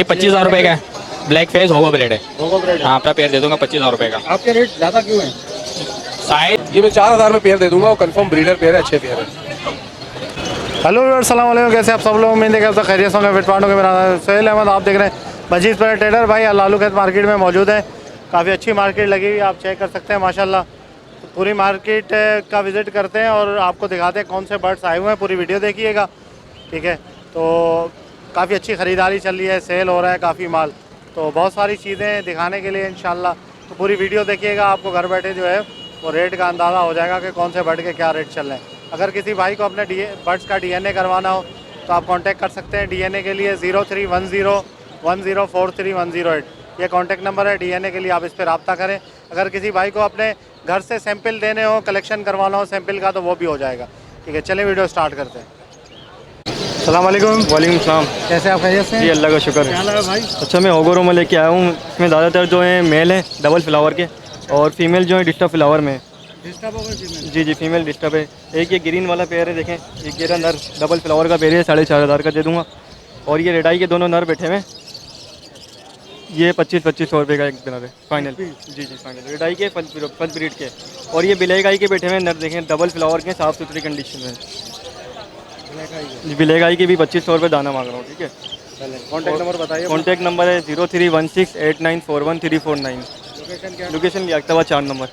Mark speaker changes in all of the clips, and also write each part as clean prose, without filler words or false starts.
Speaker 1: ये 25,000 रुपये का है, ब्लैक फेस होगो ब्रेड है। हाँ, आपका पेयर दे दूंगा 25,000 रुपये का।
Speaker 2: आपके रेट ज़्यादा क्यों है?
Speaker 1: साइज
Speaker 2: ये मैं 4,000 में पेयर दे दूंगा, वो कंफर्म ब्रीडर पेयर है, अच्छे पेयर है। हेलो अस्सलाम वालेकुम, कैसे आप सब लोग? उम्मीद है कि आप सब खैरियत होंगे, फिटफाट होंगे। मेरा नाम सोहेल अहमद, आप देख रहे हैं मजीद पर ट्रेडर भाई लालू खेत मार्केट में मौजूद है। काफ़ी अच्छी मार्केट लगी हुई है, आप चेक कर सकते हैं माशाल्लाह। तो पूरी मार्केट का विज़िट करते हैं और आपको दिखाते हैं कौन से बर्ड्स आए हुए हैं। पूरी वीडियो देखिएगा, ठीक है। तो काफ़ी अच्छी ख़रीदारी चल रही है, सेल हो रहा है काफ़ी माल, तो बहुत सारी चीज़ें दिखाने के लिए इंशाल्लाह। तो पूरी वीडियो देखिएगा, आपको घर बैठे जो है वो रेट का अंदाज़ा हो जाएगा कि कौन से बर्ड के क्या रेट चल रहे हैं। अगर किसी भाई को अपने बर्ड्स का DNA करवाना हो तो आप कांटेक्ट कर सकते हैं DNA के लिए 031010431008, ये कांटेक्ट नंबर है। DNA के लिए आप इस पर रब्ता करें। अगर किसी भाई को अपने घर से सैंपल देने हो, कलेक्शन करवाना हो सैंपल का, तो वो भी हो जाएगा, ठीक है। चलिए वीडियो स्टार्ट करते हैं। अस्सलाम वालेकुम।
Speaker 3: वालेकुम सलाम।
Speaker 2: कैसे आप खैरियत से?
Speaker 3: जी अल्लाह का शुक्र
Speaker 2: क्या
Speaker 3: है।
Speaker 2: लगा भाई?
Speaker 3: अच्छा, मैं होगोरो में लेके आया हूँ। इसमें ज़्यादातर जो है मेल हैं डबल फ्लावर के, और फीमेल जो है डिस्टर्ब फ्लावर में।
Speaker 2: डिस्टर्ब हो गई?
Speaker 3: जी फीमेल डिस्टर्ब है। एक ये ग्रीन वाला पेयर है, देखें ये गेरा नर डबल फ्लावर का पेयर है, 4,500 का दे दूँगा। और ये रेडाई के दोनों नर बैठे हुए हैं, ये 25-25 रुपये का एक नर है फाइनल। जी फाइनल रेडाई के फर्स्ट ब्रीड के। और ये बिलेगाई के बैठे हुए नर, देखें डबल फ्लावर के, साफ़ सुथरी कंडीशन में। बिलेगाई के भी 2500 रुपये दाना मांग रहा हूँ, ठीक है।
Speaker 2: कॉन्टैक्ट नंबर बताइए।
Speaker 3: कॉन्टैक्ट नंबर है 03168941
Speaker 2: लोकेशन क्या?
Speaker 3: Location Liaquatabad 4 number.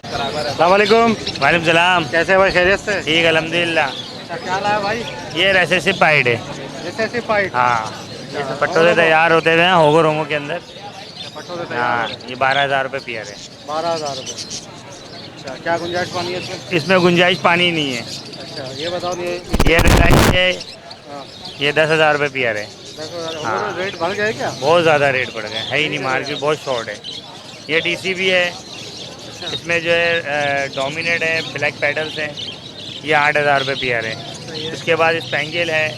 Speaker 2: अस्सलाम वालेकुम।
Speaker 4: वालेकुम सलाम।
Speaker 2: कैसे भाई, खैरियत से?
Speaker 4: ठीक अल्हम्दुलिल्लाह।
Speaker 2: अच्छा, क्या लाया भाई?
Speaker 4: ये रेसेसिव पाइड है।
Speaker 2: जैसे फाइट।
Speaker 4: हाँ, ये सब पट्टों से तैयार होते हैं होगो रोमो के अंदर।
Speaker 2: पट्टों से
Speaker 4: हाँ,
Speaker 2: तैयार।
Speaker 4: ये 12,000 रुपये पेयर है।
Speaker 2: 12,000 रुपये। अच्छा, क्या गुंजाइश पानी है इसमें?
Speaker 4: इसमें गुंजाइश पानी नहीं है।
Speaker 2: अच्छा, ये बताओ ये।
Speaker 4: ये रेटाइज है,
Speaker 2: हाँ,
Speaker 4: ये 10,000 रुपये पेयर है।
Speaker 2: 10,000।
Speaker 4: हाँ।
Speaker 2: और रेट बढ़ गए क्या?
Speaker 4: बहुत ज़्यादा रेट बढ़ गए, है ही नहीं, मार्केट बहुत शॉर्ट है। ये DC भी है, इसमें जो है डोमिनेट है, ब्लैक पेडल्स हैं, ये 8,000 रुपये पेयर है। उसके बाद स्पेंगल है,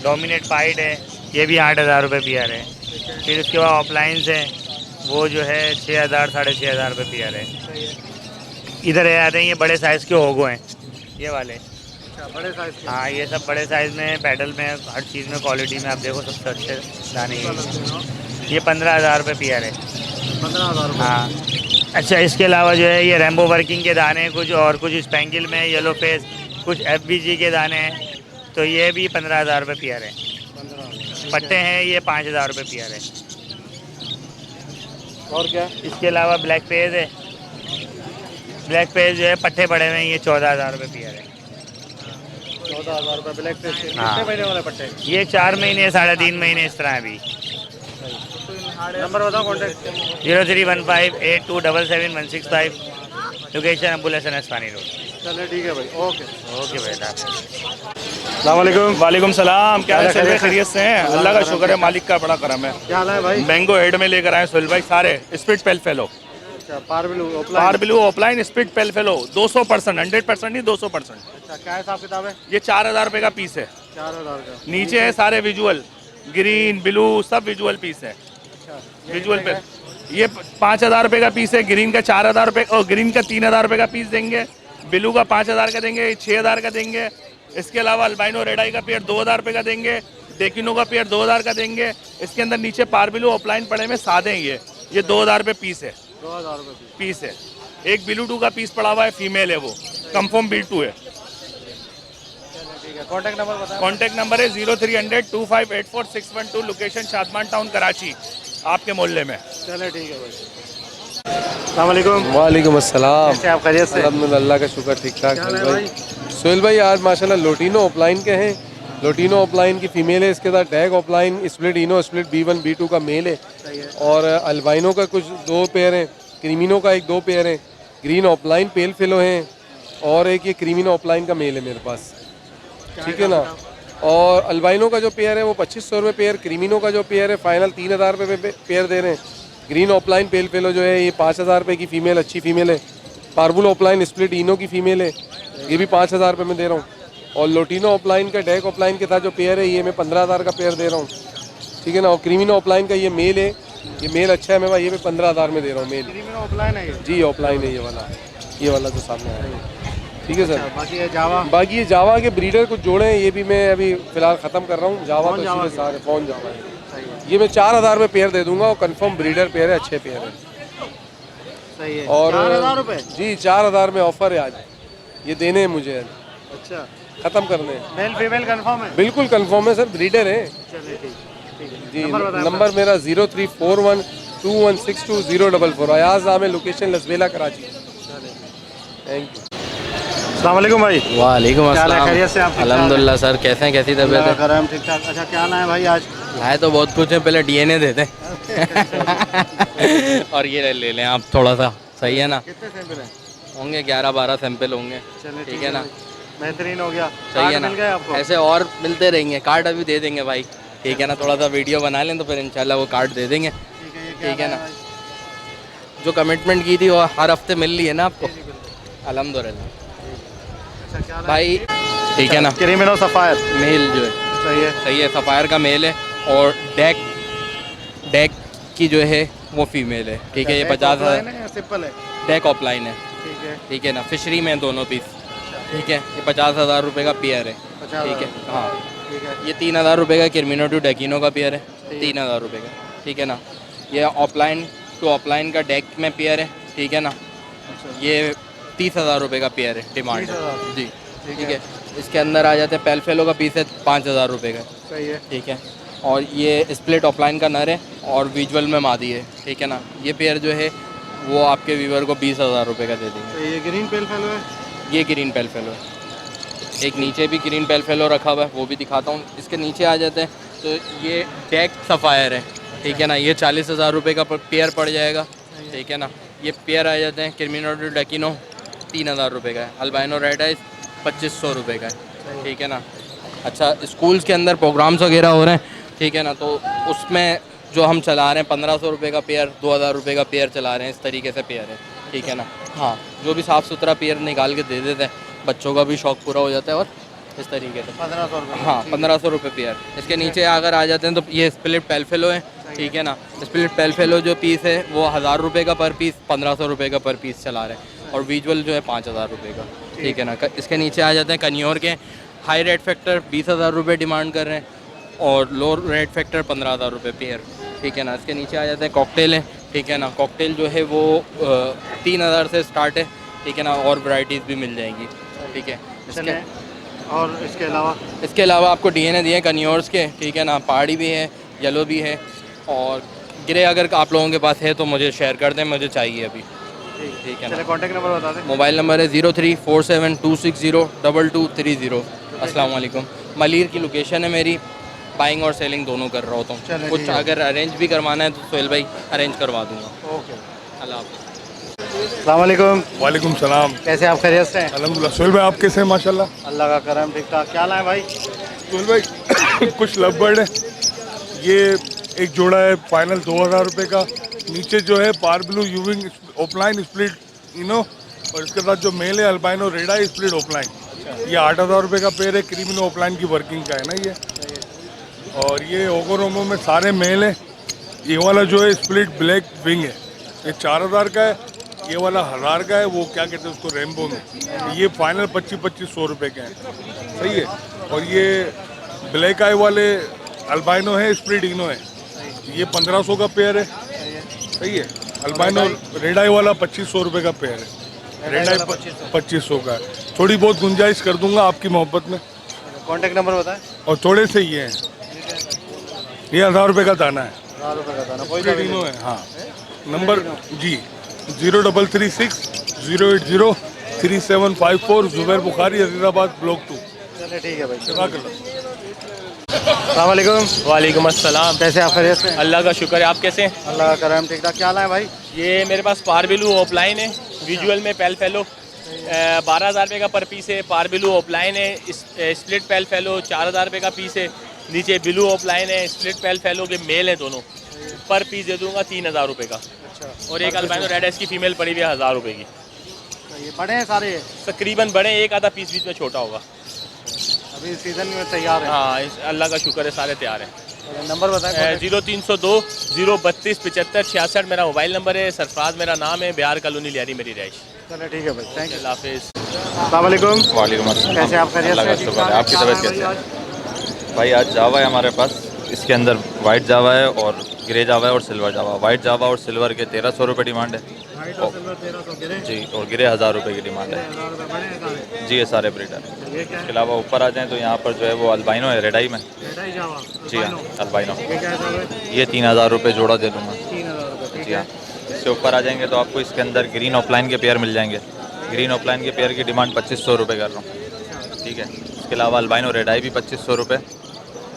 Speaker 4: डोमिनेट पाइड है, ये भी 8,000 रुपये पेयर है। फिर उसके बाद ऑफलाइंस हैं, वो जो है 6,000 6,500 रुपये पेयर है। इधर ये आते हैं, ये बड़े साइज़ के होगो हैं, ये वाले।
Speaker 2: अच्छा, बड़े साइज के।
Speaker 4: हाँ, ये सब बड़े साइज़ में, पैडल में, हर चीज़ में, क्वालिटी में आप देखो सबसे अच्छे दाने ये 15,000 रुपये पेयर है।
Speaker 2: 15,000 रुपये।
Speaker 4: हाँ। अच्छा, इसके अलावा जो है ये रेम्बो वर्किंग के दाने कुछ, और कुछ स्पेंगल में येलो फेस, कुछ FBG के दाने हैं, तो ये भी 15,000 रुपये पेयर है।
Speaker 2: 15,000।
Speaker 4: पट्टे हैं, ये 5,000 रुपये पेयर है।
Speaker 2: और क्या?
Speaker 4: इसके अलावा ब्लैक पेज है, ब्लैक पेज जो है पट्टे पड़े हुए हैं, ये 14,000 रुपये पेयर है।
Speaker 2: 14,000 रुपये ब्लैक फिश के।
Speaker 4: हाँ।
Speaker 2: कितने महीने वाले पट्टे?
Speaker 4: ये 4 महीने 3.5 महीने इस तरह अभी।
Speaker 2: नंबर बताओ contact.
Speaker 4: 031582777165, location Abul Hassan Isphahani road.
Speaker 2: चलिए ठीक है भाई, ओके।
Speaker 4: ओके बेटा।
Speaker 2: अस्सलाम वालेकुम।
Speaker 5: वालेकुम सलाम। क्या है,
Speaker 2: क्या
Speaker 5: सर्वे
Speaker 2: खैरियत है?
Speaker 5: खैरियत से हैं? अल्लाह का शुक्र है, मालिक का बड़ा करम है।
Speaker 2: क्या हाल है भाई?
Speaker 5: मैंगो हेड में लेकर आए सोहेल भाई, सारे स्पीड पेल फेलो,
Speaker 2: अच्छा, पार ब्लू
Speaker 5: पार ब्लू ऑफलाइन स्पीड पेल फेलो 200%, 100% नहीं 200%।
Speaker 2: अच्छा, क्या हिसाब किताब है?
Speaker 5: ये 4,000 रुपये का पीस है।
Speaker 2: 4,000 का।
Speaker 5: नीचे है सारे विजुअल, ग्रीन ब्लू सब विजुअल पीस है।
Speaker 2: अच्छा,
Speaker 5: विजुअल पे ये 5,000 रुपये का पीस है, ग्रीन का 4,000 रुपये, और ग्रीन का 3,000 रुपये का पीस देंगे, ब्लू का 5,000 का देंगे, 6,000 का देंगे। इसके अलावा अल्बाइनो रेडाई का पेयर 2,000 रुपये का देंगे, डेकिनो का पेयर 2,000 का देंगे। इसके अंदर नीचे पार ब्लू ऑफलाइन पड़े में सादे हैं, ये 2,000 रुपये पीस है।
Speaker 2: 2,000 रुपये
Speaker 5: पीस है। एक बिलू टू का पीस पड़ा हुआ है, फीमेल है, वो कंफर्म बिल2 है।
Speaker 2: ठीक है, कॉन्टैक्ट नंबर बताओ।
Speaker 5: कॉन्टैक्ट नंबर है 03002584 612, लोकेशन शादमान टाउन कराची, आपके मोहल्ले में।
Speaker 2: चलिए ठीक है भाई। अस्सलाम वालेकुम।
Speaker 6: वालेकुम अस्सलाम।
Speaker 2: कैसे आप खैरियत से?
Speaker 6: अल्हम्दुलिल्लाह, अल्लाह का शुक्र, ठीक ठाक।
Speaker 2: क्या हाल है
Speaker 6: भाई सोहेल भाई, आज माशाल्लाह लोटिनो ऑफलाइन के हैं। लोटिनो ऑफलाइन की फीमेल है, इसके साथ टैग ऑफलाइन स्प्लिट इनो स्प्लिट B1 B2 का मेल है, और अल्बाइनो का कुछ 2 पेयर हैं, क्रीमिनो का 2 पेयर हैं, ग्रीन ऑफलाइन पेल फेलो हैं, और एक ये क्रीमिनो ऑफलाइन का मेल है मेरे पास, ठीक है ना। और अल्बाइनो का जो पेयर है वो 2,500 रुपये पेयर, क्रीमिनो का जो पेयर है फाइनल 3,000 रुपये पेयर दे रहे हैं। ग्रीन ऑफलाइन पेल फेलो जो है ये 5,000 रुपये की फ़ीमेल, अच्छी फ़ीमेल है। पार्बुल ऑफलाइन स्प्लिट इनो की फ़ीमेल है, ये भी 5,000 रुपये में दे रहा हूँ। और लोटिनो ऑफलाइन का डैक ऑफलाइन के साथ जो पेयर है ये मैं 15,000 का पेयर दे रहा हूँ, ठीक है ना। और क्रीमिनो ऑफलाइन का ये मेल है, ये मेल अच्छा है, मैं भाई ये मैं 15,000 में दे रहा हूँ मेल।
Speaker 2: क्रीमिनो ऑफलाइन है ये?
Speaker 6: जी ऑफलाइन है ये वाला जो सामने आया है। ठीक है सर।
Speaker 2: बाकी ये जावा
Speaker 6: बाकी ये जावा के ब्रीडर कुछ जोड़े हैं, ये भी मैं अभी फिलहाल ख़त्म कर रहा हूँ। जावा तो
Speaker 2: जावा
Speaker 6: इसी में सारे फोन जावा है।
Speaker 2: सही है,
Speaker 6: ये मैं 4000 में पेयर दे दूंगा और कंफर्म ब्रीडर पेयर है, अच्छे पेयर है।
Speaker 2: सही है।
Speaker 6: और
Speaker 2: 4000 रुपये?
Speaker 6: जी 4000 में ऑफर है आज, ये देने हैं मुझे आज,
Speaker 2: अच्छा,
Speaker 6: ख़त्म करने हैं।
Speaker 2: मेल फीमेल कंफर्म है?
Speaker 6: बिल्कुल कंफर्म है सर, ब्रीडर है
Speaker 2: चलिए ठीक है।
Speaker 6: जी।
Speaker 2: नंबर बताएं
Speaker 6: नंबर मेरा 034121620044। अयाज नाम है, location Lasbela Karachi. Thank you.
Speaker 2: अस्सलाम वालेकुम भाई।
Speaker 1: वालेकुम
Speaker 2: क्या हाल है,
Speaker 1: अस्सलाम।
Speaker 2: खैरियत से आप? ठीक ठाक
Speaker 1: अल्हम्दुलिल्लाह सर, कैसे हैं, कैसी तबीयत है?
Speaker 2: करम ठीक ठाक। अच्छा, क्या लाए भाई आज?
Speaker 1: लाए तो बहुत कुछ है, पहले डीएनए देते हैं और ये ले लें आप थोड़ा सा, सही है ना?
Speaker 2: कितने सैंपल हैं?
Speaker 1: होंगे 11-12 सैंपल होंगे।
Speaker 2: चलिए
Speaker 1: ठीक है ना?
Speaker 2: बेहतरीन हो गया।
Speaker 1: सही है
Speaker 2: कार्ड
Speaker 1: ना?
Speaker 2: मिल गए आपको?
Speaker 1: ऐसे और मिलते रहेंगे, कार्ड अभी दे देंगे भाई। ठीक है ना? थोड़ा सा वीडियो बना लें तो फिर इंशाल्लाह वो कार्ड दे देंगे।
Speaker 2: ठीक है, ये
Speaker 1: ठीक है ना?
Speaker 2: लाए भाई?
Speaker 1: जो कमिटमेंट की थी वो हर हफ्ते मिल रही है ना आपको? अल्हम्दुलिल्लाह
Speaker 2: अच्छा, क्या लाए?
Speaker 1: भाई। ठीक है ना?
Speaker 2: क्रिमिनो सफायर।
Speaker 1: मेल जो है
Speaker 2: सही है।
Speaker 1: सही है, सफ़ायर का मेल है और डेक की जो है वो फीमेल है। ठीक है, ये 50,000।
Speaker 2: सिंपल है।
Speaker 1: डेक ऑफलाइन है।
Speaker 2: ठीक है,
Speaker 1: ठीक है ना? फिशरी में दोनों पीस। ठीक है, ये 50,000 रुपये का पेयर है।
Speaker 2: 50,000
Speaker 1: ठीक है, हाँ।
Speaker 2: ठीक है।
Speaker 1: ये 3,000 रुपये का क्रिमिनो टू डेकिनो का पेयर है, 3,000 रुपये का। ठीक है ना? ये ऑफलाइन टू ऑफलाइन का डेक में पेयर है। ठीक है ना? ये 30,000 रुपये का पेयर है, डिमांड
Speaker 2: 30,000
Speaker 1: जी। ठीक है, इसके अंदर आ जाते हैं पेलफेलो का पीस है 5,000 रुपये का।
Speaker 2: सही है।
Speaker 1: ठीक है, और ये स्प्लिट ऑफलाइन का नर है और विजुअल में मादी है। ठीक है ना? ये पेयर जो है वो आपके व्यूवर को 20,000 रुपये का दे देंगे।
Speaker 2: तो ये ग्रीन पेल फेलो है?
Speaker 1: ये ग्रीन पेल फेलो है। एक नीचे भी ग्रीन पेल फेलो रखा हुआ है, वो भी दिखाता हूँ। इसके नीचे आ जाते हैं तो ये डेक सफ़ायर है। ठीक है ना? ये 40,000 रुपये का पेयर पड़ जाएगा। ठीक है ना? ये पेयर आ जाते हैं क्रिमिनो टू डेकिनो, 3,000 रुपये का है। अल्बाइनो रेड आइज 2,500 रुपये का है। ठीक है ना? अच्छा, स्कूल्स के अंदर प्रोग्राम्स वगैरह हो रहे हैं। ठीक है ना? तो उसमें जो हम चला रहे हैं 1,500 रुपये का पेयर, 2,000 रुपये का पेयर चला रहे हैं, इस तरीके से पेयर है। ठीक है ना? हाँ, जो भी साफ़ सुथरा पेयर निकाल के दे देते हैं, बच्चों का भी शौक़ पूरा हो जाता है। और इस तरीके से
Speaker 2: 1500 रुपये।
Speaker 1: हाँ, 1,500 रुपये पेयर। इसके नीचे अगर आ जाते हैं तो ये स्प्लिट पेलफेलो है। ठीक है ना? स्प्लिट पेलफेलो जो पीस है वो 1,000 रुपये का पर पीस, 1,500 रुपये का पर पीस चला रहे हैं। और विजुअल जो है 5,000 रुपये का। ठीक है ना? इसके नीचे आ जाते हैं कन्योर के, हाई रेट फैक्टर 20,000 रुपये डिमांड कर रहे हैं और लो रेट फैक्टर 15,000 रुपये पेयर। ठीक है ना? इसके नीचे आ जाते हैं कॉकटेल है। ठीक है ना? कॉकटेल जो है वो 3,000 से स्टार्ट है। ठीक है ना? और वैरायटीज़ भी मिल जाएंगी। ठीक है,
Speaker 2: और इसके अलावा
Speaker 1: आपको डीएनए दिए कन्योर्स के। ठीक है ना? पहाड़ी भी है, येलो भी है और ग्रे अगर आप लोगों के पास है तो मुझे शेयर कर दें, मुझे चाहिए अभी। ठीक है ना?
Speaker 2: कॉन्टैक्ट नंबर बता दें।
Speaker 1: मोबाइल नंबर है 0347260230। अस्सलाम वालेकुम। मलीर की लोकेशन है मेरी, बाइंग और सेलिंग दोनों कर रहा होता हूँ। कुछ अगर अरेंज भी करवाना है तो सोहेल भाई अरेंज करवा दूँगा।
Speaker 2: ओके,
Speaker 1: अल्लाह हाफ़िज़।
Speaker 2: अस्सलाम वालेकुम।
Speaker 7: वालेकुम सलाम।
Speaker 2: कैसे आप, खैरियत से हैं?
Speaker 7: अल्हम्दुलिल्लाह। सोहेल भाई आप कैसे हैं? माशाल्लाह।
Speaker 2: अल्लाह का करम, ठीक ठाक। क्या लाए भाई?
Speaker 7: सोहेल भाई कुछ लवबर्ड है, ये एक जोड़ा है फाइनल 2,000 रुपये का। नीचे जो है पार ब्लू यूविंग ऑफलाइन स्प्लिट इनो, और इसके साथ जो मेल है अल्बाइनो रेड आई स्प्लिट ऑफलाइन, ये 8,000 रुपये का पेयर है। क्रीमिनो ऑफलाइन की वर्किंग का है ना ये। और ये ओगोरोमो में सारे मेल है। ये वाला जो है स्प्लिट ब्लैक विंग है, ये 4,000 का है। ये वाला 1,000 का है, वो क्या कहते हैं उसको, रेनबो में। ये फाइनल 2,500 रुपये के हैं। सही है। और ये ब्लैक आई वाले अल्बाइनो है, स्प्लिट इनो है, ये 1,500 का पेयर है। सही है। अल्बाइनो रेड आई वाला 2,500 रुपये का पेयर है। रेड आई 2,500 का है। थोड़ी बहुत गुंजाइश कर दूंगा आपकी मोहब्बत में।
Speaker 2: कॉन्टैक्ट नंबर बताएं।
Speaker 7: और थोड़े से ये हैं, ये 1,000 रुपये का दाना है।
Speaker 2: 1000 रुपये का दाना। कोई
Speaker 7: स्प्लिट इनो है। हाँ, नंबर जी 0336-080-3754, जुबैर बुखारी, अजीज़ाबाद, ब्लॉक 2।
Speaker 2: चलिए ठीक है भाई।
Speaker 7: जज़ाकल्लाह।
Speaker 2: अस्सलाम वालेकुम।
Speaker 8: वालेकुम अस्सलाम।
Speaker 2: कैसे आप, खैरियत से हैं?
Speaker 8: अल्लाह का शुक्र है, आप कैसे हैं?
Speaker 2: अल्लाह का करम, ठीक ठाक। क्या लाए भाई?
Speaker 8: ये मेरे पास पारबिलू ऑफलाइन है, विजुअल में पेल फेलो 12,000 रुपये का पर पीस है। पारबिलू ऑफलाइन है, स्प्लिट पेल फेलो 4,000 रुपये का पीस है। नीचे ब्लू ऑफलाइन है, स्प्लिट पेल फेलो के मेल है दोनों, पर पीस दे दूंगा 3,000 रुपये का। और एक अल्बाइनो रेड है, इसकी फीमेल पड़ी हुई है 1,000 रुपये की।
Speaker 2: ये बड़े हैं सारे?
Speaker 8: तकरीबन बड़े, एक आधा पीस बीच में छोटा होगा।
Speaker 2: अभी सीजन में तैयार है?
Speaker 8: हाँ, अल्लाह का शुक्र है, सारे तैयार हैं।
Speaker 2: नंबर बताएं।
Speaker 8: 0302 032 75 66 मेरा मोबाइल नंबर है। सरफराज मेरा नाम है, बिहार कॉलोनी लियारी मेरी रहाइश।
Speaker 2: चलिए ठीक है भाई, थैंक यू।
Speaker 8: अल्लाह हाफिज़।
Speaker 2: अस्सलाम वालेकुम।
Speaker 9: वालेकुम अस्सलाम।
Speaker 2: कैसे आप खैरियत
Speaker 9: अल्लाह का
Speaker 2: से?
Speaker 9: शुक्र है। आपकी तबीयत कैसी है? भाई आज जावा है हमारे पास। इसके अंदर वाइट जावा है और ग्रे जावा है और सिल्वर जावा। वाइट जावा और सिल्वर के 1300 रुपये डिमांड है और जी, और ग्रे 1000 रुपये की डिमांड है जी। ये सारे ब्रीडर हैं। इसके अलावा ऊपर आ जाएँ तो यहाँ पर जो है वो अल्बाइनो है रेडाई में। जी हाँ, अल्बाइनो ये 3000 रुपये जोड़ा दे दूँगा जी हाँ। इससे ऊपर आ जाएंगे तो आपको इसके अंदर ग्रीन ऑफलाइन के पेयर मिल जाएंगे। ग्रीन ऑफलाइन के पेयर की डिमांड 2500 रुपये कर रहा हूँ, ठीक है। इसके अलावा अल्बाइनो रेडाई भी 2500 रुपये,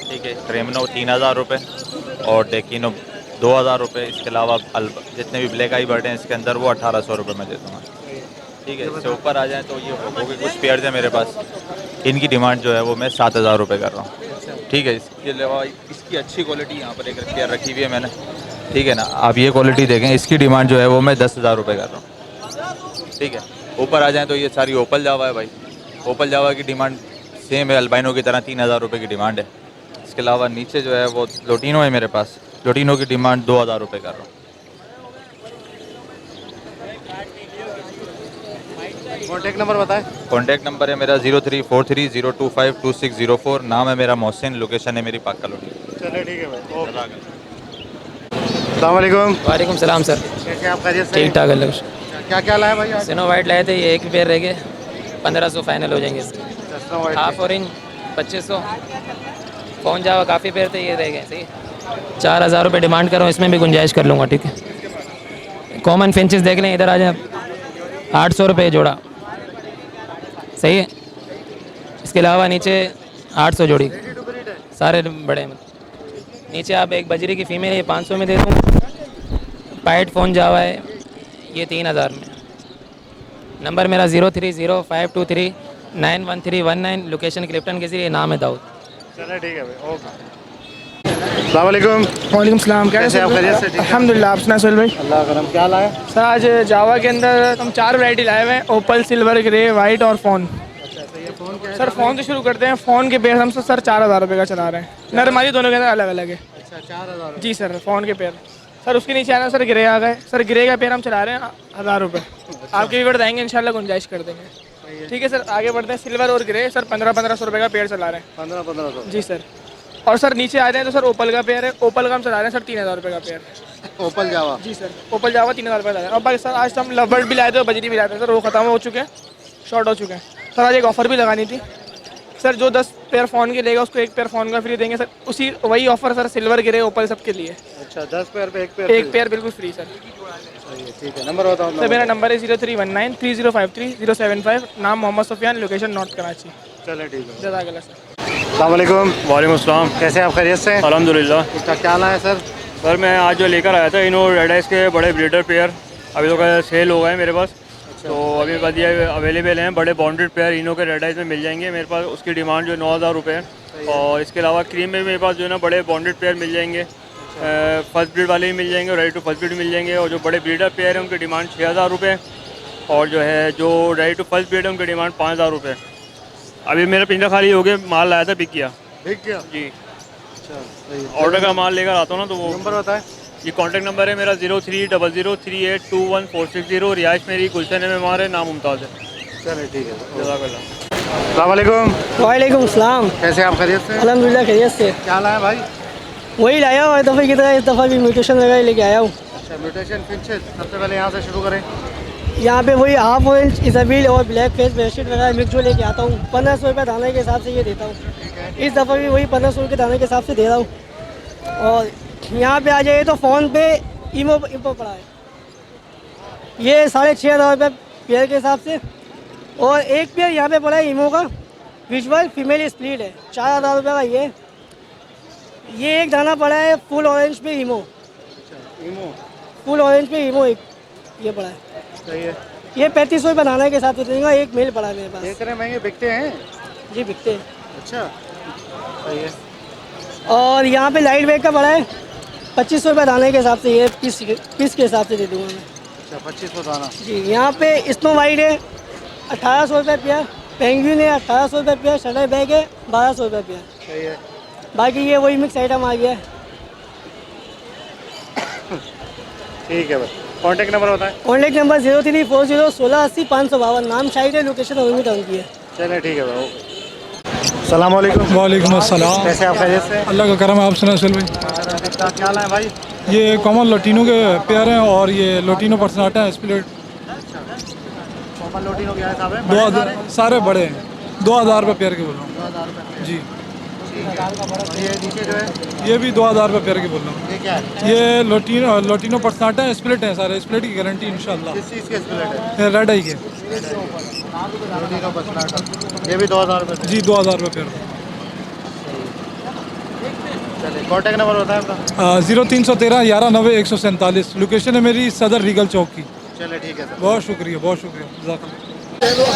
Speaker 9: ठीक है। क्रेमनो 3000 रुपये और डेकिनो 2000 रुपये। इसके अलावा जितने भी ब्लैक आई बर्ड हैं इसके अंदर वो 1800 रुपये में दे दूँगा, ठीक है। इससे ऊपर आ जाएँ तो ये होगो के कुछ पेयर्स हैं मेरे पास। इनकी डिमांड जो है वो मैं 7000 रुपये कर रहा हूँ, ठीक है। इसके अलावा इसकी अच्छी क्वालिटी यहाँ पर एक पेयर रखी हुई है मैंने, ठीक है ना। आप ये क्वालिटी देखें, इसकी डिमांड जो है वो मैं 10,000 रुपये कर रहा हूँ, ठीक है। ऊपर आ जाएँ तो ये सारी ओपल जावा है भाई। ओपल जावा की डिमांड सेम है अल्बाइनो की तरह, 3000 रुपये की डिमांड है। इसके अलावा नीचे जो है वो लोटिनो है मेरे पास। लोटिनो की डिमांड 2000 रुपये कर रहा हूँ।
Speaker 2: कॉन्टैक्ट नंबर बताएं।
Speaker 9: कॉन्टैक्ट नंबर है मेरा 034302526004। नाम है मेरा मोहसिन, लोकेशन है मेरी पाक्का लोटी।
Speaker 2: चलिए ठीक है भाई, ओके। अस्सलाम वालेकुम।
Speaker 10: वालेकुम सलाम सर।
Speaker 2: कैसे आप खैरियत से?
Speaker 10: ठीक ठाक अल्लाह
Speaker 2: क्या क्या लाए भाई आज?
Speaker 10: स्नो वाइट लाए थे, ये एक पेयर रह गए, 1500 फाइनल हो जाएंगे इसके। Half orange 2500। फोन जावा काफ़ी पेयर थे, ये रह गए, सही। 4000 रुपये डिमांड करो, इसमें भी गुंजाइश कर लूँगा, ठीक है। कॉमन फिंचेस देख लें, इधर आ जाए। 800 रुपये जोड़ा, सही है। इसके अलावा नीचे 800 जोड़ी, सारे बड़े हैं। नीचे आप एक बजरी की फ़ीमेल है, 500 में दे दूँ। पाइट फ़ोन जावा है, ये 3000 में। नंबर मेरा 030523911319। लोकेशन क्लिफ्टन के जरिए, नाम है दाऊद।
Speaker 2: चलिए ठीक है भाई, ओके। अस्सलाम वालेकुम।
Speaker 11: वालेकुम सलाम।
Speaker 2: कैसे आप खैरियत से?
Speaker 11: अल्हम्दुलिल्लाह। आप सुना सोहेल भाई?
Speaker 2: अल्लाह करम। क्या लाए
Speaker 11: सर आज जावा के अंदर हम 4 वैरायटी लाए हुए हैं, ओपल, सिल्वर, ग्रे, वाइट और फ़ोन। सर फ़ोन से शुरू करते हैं। फ़ोन के पेयर हम सर 4000 रुपये का चला रहे हैं। नरमाली दोनों के अंदर अलग अलग है।
Speaker 2: अच्छा, 4000
Speaker 11: जी सर, फ़ोन के पेयर। सर उसके नीचे आना सर ग्रे आ गए। सर ग्रे का पेयर हम चला रहे हैं 1000 रुपये। आपके भी बताएंगे, इंशाल्लाह गुंजाइश कर देंगे, ठीक है सर। आगे बढ़ते हैं। सिल्वर और ग्रे सर 1500 रुपये का पेयर चला रहे हैं।
Speaker 2: 1500
Speaker 11: जी सर। और सर नीचे आ जाए तो सर ओपल का पेयर है। ओपल का हम चला रहे हैं सर 3000 रुपये का पेयर।
Speaker 2: ओपल जावा?
Speaker 11: जी सर, ओपल जावा 3000 रुपये चला रहे हैं। और बाकी सर आज हम लवबर्ड भी लाए थे और बजरी भी लाए थे सर, वो ख़त्म हो चुके हैं, शॉर्ट हो चुके हैं। सर आज एक ऑफ़र भी लगानी थी सर, जो 10 पेयर फ़ोन के लेगा उसको 1 पेयर फ़ोन का फ्री देंगे सर। उसी वही ऑफ़र सर सिल्वर, ग्रे, ओपल सबके लिए।
Speaker 2: अच्छा, 10 पेयर पे 1 पेयर?
Speaker 11: 1 पेयर बिल्कुल फ्री सर।
Speaker 2: ठीक है, नंबर बताओ।
Speaker 11: सर मेरा नंबर है 03193053 नाम मोहम्मद सुफियान, लोकेशन नॉर्थ कराची।
Speaker 2: चलो ठीक है,
Speaker 11: जज़ाकल्लाह सर।
Speaker 2: अस्सलाम वालेकुम।
Speaker 3: वालेकुम अस्सलाम।
Speaker 2: कैसे आप खैरियत से?
Speaker 3: अल्हम्दुलिल्लाह।
Speaker 2: इसका क्या लाए सर?
Speaker 3: सर मैं आज जो लेकर आया था इनो रेड आइस के बड़े ब्रीडर पेयर, अभी तो सेल हो गए मेरे पास। तो अभी बाद ये अवेलेबल हैं बड़े बाउंडेड पेयर इनो के रेड आइस में मिल जाएंगे मेरे पास। उसकी डिमांड जो 9000 रुपये है। और इसके अलावा क्रीम में मेरे पास जो है ना बड़े बाउंडेड पेयर मिल जाएंगे। फर्स्ट ब्रीड वाले भी मिल जाएंगे और रेडी टू फर्स्ट ब्रीड मिल जाएंगे। और जो बड़े ब्रीडर पेयर हैं उनकी डिमांड 6000 रुपये। और जो है जो रेडी टू फर्स्ट ब्रीड है उनकी डिमांड 5000 रुपये। अभी मेरा पिंजरा खाली हो गया, माल लाया था, बिक गया जी। ऑर्डर का माल लेकर आता हूँ ना तो वो
Speaker 2: नंबर बताएं।
Speaker 3: ये कॉन्टैक्ट नंबर है मेरा 030038211460। रिहाइश मेरी गुलशन में हमारे नाम मुमताज़ है।
Speaker 2: चलिए ठीक है,
Speaker 3: जज़ाकल्लाह।
Speaker 2: अस्सलाम वालेकुम।
Speaker 11: वालेकुम सलाम।
Speaker 2: कैसे आप खैरियत से?
Speaker 11: अल्हम्दुलिल्लाह खैरियत से।
Speaker 2: क्या लाए भाई?
Speaker 11: वही लाया हूँ, इस दफ़ा की तरह इस दफ़ा भी म्यूटेशन वगैरह लेके आया हूँ।
Speaker 2: अच्छा, म्यूटेशन फिंचेस। सबसे पहले यहाँ से शुरू करें।
Speaker 11: यहाँ पे वही हाफ ऑरेंज, इज़ाबील और ब्लैक फेस बेडशीट वगैरह मिक्स जो लेके आता हूँ। 1500 रुपये दाने के हिसाब से ये देता हूँ। इस दफ़ा भी वही 1500 के दाने के हिसाब से दे रहा हूँ। और यहाँ पे आ जाइए तो फ़ोन पे ईमो पड़ा है, ये 6500 रुपये पेयर के हिसाब से। और एक पेयर यहाँ पे पड़ा है ईमो का, विजुअल फीमेल स्प्लिट है, 4000 रुपये का ये एक दाना पड़ा है फुल ऑरेंज पे ईमो।
Speaker 2: ईमो
Speaker 11: फुल ऑरेंज पे ईमो एक ये पड़ा है।
Speaker 2: सही है।
Speaker 11: ये 3500 रुपये दाना के हिसाब से देगा। एक मेल पड़ा है मेरे पास।
Speaker 2: इतने महंगे बिकते हैं?
Speaker 11: जी बिकते हैं।
Speaker 2: अच्छा, सही है।
Speaker 11: और यहाँ पे लाइट वेट का पड़ा है 2500 रुपये दाने के हिसाब से, ये पीस के हिसाब से दे दूँगा मैं।
Speaker 2: अच्छा, 2500 दाना।
Speaker 11: जी, यहाँ पे स्नो वाइट है 1800 रुपये पेयर, पेंगुइन है 1800 रुपये पेयर, शटर बैग है 1200 रुपये पेयर।
Speaker 2: सही है।
Speaker 11: बाकी ये वही मिक्स आइटम आ गया है।
Speaker 2: ठीक है बस। कॉन्टैक्ट नंबर बताएं।
Speaker 11: कॉन्टैक्ट नंबर 03401680 नाम शाहिद है, लोकेशन उम्मीद टाउन की है।
Speaker 2: चलिए ठीक है भाई। सलाम वालेकुम।
Speaker 12: वालेकुम अस्सलाम।
Speaker 2: कैसे आप खैरियत से?
Speaker 12: अल्लाह का करम है, आप सुना सुन भाई।
Speaker 2: क्या हाल है भाई?
Speaker 12: ये कॉमन लोटिनो के पेयर हैं और ये लोटिनो पर्सनाटा है स्प्लिट।
Speaker 2: कॉमन लोटिनो क्या है साहब?
Speaker 12: 2000 सारे बड़े हैं, 2000 रुपये पेयर के बोल रहा हूँ जी।
Speaker 2: ये नीचे जो है
Speaker 12: ये भी 2000 रुपये पेयर के बोल रहा हूँ।
Speaker 2: ये क्या है?
Speaker 12: ये लोटिनो पर्सनाटा है, स्प्लिट है सारे, स्प्लिट की गारंटी इंशाल्लाह।
Speaker 2: किस चीज़ के स्प्लिट है?
Speaker 12: ये रेड आई के
Speaker 2: लोटिनो पसनाटा, ये भी 2000 रुपये
Speaker 12: जी, 2000 रुपये पेयर।
Speaker 2: चलिए कॉन्टैक्ट नंबर बताएं आपका।
Speaker 12: 0313 1190 147। लोकेशन है मेरी सदर रीगल चौक की।
Speaker 2: चलिए ठीक है सर,
Speaker 12: बहुत शुक्रिया, बहुत शुक्रिया।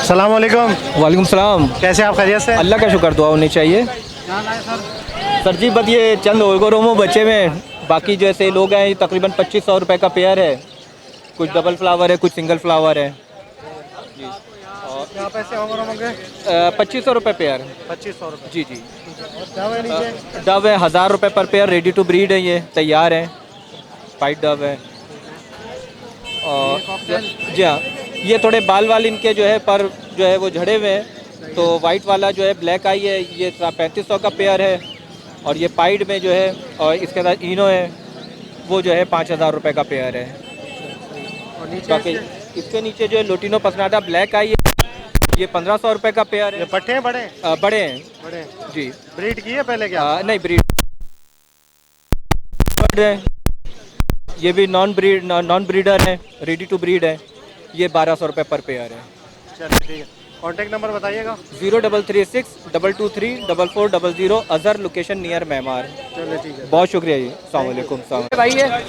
Speaker 2: सलाम वालेकुम।
Speaker 3: वालेकुम सलाम।
Speaker 2: कैसे आप खैरियत से?
Speaker 3: अल्लाह का शुक्र, दुआ होनी चाहिए।
Speaker 2: क्या लाए सर?
Speaker 3: सर जी बस ये चंद ओगोरोमो बचे में, बाकी जैसे लोग हैं तकरीबन 2500 रुपये का पेयर है। कुछ डबल फ्लावर है, कुछ सिंगल फ्लावर है।
Speaker 2: क्या पैसे होंगे?
Speaker 3: 2500 रुपये पेयर।
Speaker 2: 2500 रुपये।
Speaker 3: जी जी।
Speaker 2: क्या है नीचे?
Speaker 3: डव है 1000 रुपये पर पेयर, रेडी टू ब्रीड है, ये तैयार है, वाइट डव है। और जी हाँ, ये थोड़े बाल वाल इनके जो है पर जो है वो झड़े हुए हैं, तो वाइट वाला जो है ब्लैक आई है, ये 3500 का पेयर है। और ये पाइड में जो है और इसके साथ इनो है, वो जो है 5000 रुपये का पेयर है।
Speaker 2: और नीचे
Speaker 3: बाकी इसके नीचे जो है लोटिनो पसनाटा ब्लैक आई है, ये 1500 रुपये का पेयर है।
Speaker 2: ये पट्टे हैं बड़े?
Speaker 3: बड़े हैं
Speaker 2: बड़े
Speaker 3: जी।
Speaker 2: ब्रीड की है पहले क्या?
Speaker 3: नहीं ब्रीड है, ये भी नॉन ब्रीडर है, रेडी टू ब्रीड है, ये 1200 रुपये पर पेयर है।
Speaker 2: चलिए ठीक है, कॉन्टैक्ट नंबर बताइएगा।
Speaker 3: 0336 223 4400 अजहर, लोकेशन नियर मेहमार।
Speaker 2: चलिए ठीक है,
Speaker 3: बहुत शुक्रिया जी। अस्सलाम वालेकुम।
Speaker 10: भाई है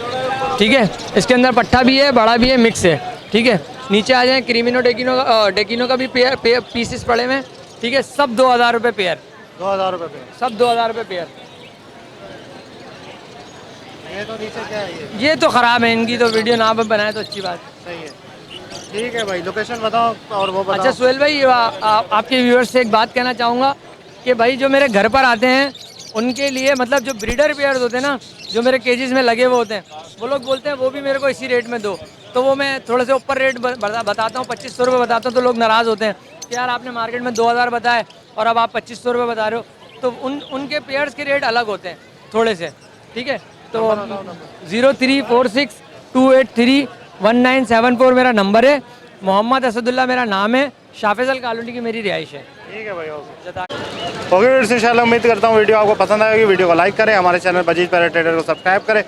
Speaker 10: ठीक है, इसके अंदर पट्टा भी है, बड़ा भी है, मिक्स है। ठीक है, नीचे आ जाए, क्रीमिनो डेकिनो का भी पेयर पीसेस पड़े हुए हैं। ठीक है, सब 2000 रुपये पेयर।
Speaker 2: 2000 रुपये पेयर,
Speaker 10: सब 2000 रुपये पेयर।
Speaker 2: ये तो नीचे क्या है?
Speaker 10: ये तो ख़राब है, इनकी तो वीडियो ना बनाए तो अच्छी बात।
Speaker 2: सही है, ठीक है भाई। लोकेशन बताओ और वो बताओ।
Speaker 10: अच्छा सुहेल भाई, आपके व्यूअर्स से एक बात कहना चाहूँगा कि भाई जो मेरे घर पर आते हैं उनके लिए, मतलब जो ब्रीडर पेयर्स होते हैं ना, जो मेरे केजेस में लगे हुए होते हैं, वो लोग बोलते हैं वो भी मेरे को इसी रेट में दो, तो वो मैं थोड़े से ऊपर रेट बताता हूँ, 2500 रुपये बताता हूँ, तो लोग नाराज़ होते हैं कि यार आपने मार्केट में 2000 बताए और अब आप 2500 रुपये बता रहे हो। तो उनके पेयर्स के रेट अलग होते हैं थोड़े से। ठीक है, तो 0346283197 मेरा नंबर है, मोहम्मद असदुल्ला मेरा नाम है, शाफेजल कॉलोनी की मेरी रिहाइश है।
Speaker 2: ठीक है भाई, ओके इंशाल्लाह। उम्मीद करता हूँ वीडियो आपको पसंद आएगी। वीडियो को लाइक करें, हमारे चैनल बजीज पैरेट ट्रेडर को सब्सक्राइब करें।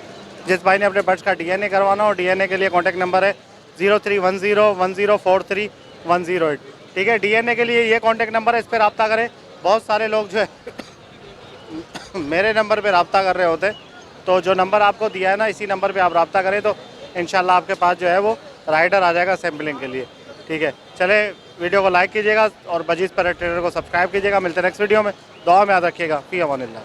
Speaker 2: जिस भाई ने अपने बर्ड्स का DNA करवाना हो, DNA के लिए कॉन्टैक्ट नंबर है 031010431108। ठीक है, DNA के लिए ये कॉन्टैक्ट नंबर है, इस पर रब्ता करें। बहुत सारे लोग जो है मेरे नंबर पर रब्ता कर रहे होते हैं, तो जो नंबर आपको दिया है ना, इसी नंबर पर आप रब्ता करें तो इंशाल्लाह आपके पास जो है वो राइडर आ जाएगा सैम्पलिंग के लिए। ठीक है, चले वीडियो को लाइक कीजिएगा और बजीज पैरेट ट्रेडर को सब्सक्राइब कीजिएगा। मिलते हैं नेक्स्ट वीडियो में, दुआ में याद रखिएगा। फी अमानिल्लाह।